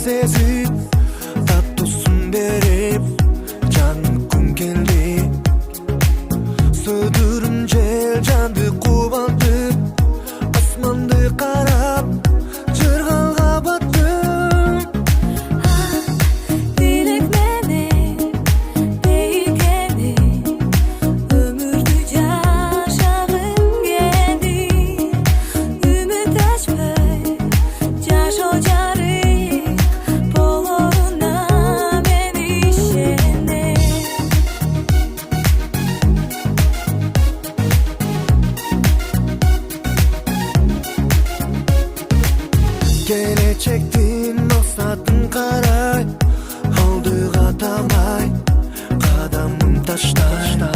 сезип таттуусун берип жаныккым келди. Сөдүрүм жел жанды кубантып, асманды карап жыргалга баттым. Тилек менен бейкени өмүрдү жашагым келди. Үмүт ачпай жашоо жарык болоруна мен ишенем. Келечектин максатын карай, алдыга тамай кадамым таштай.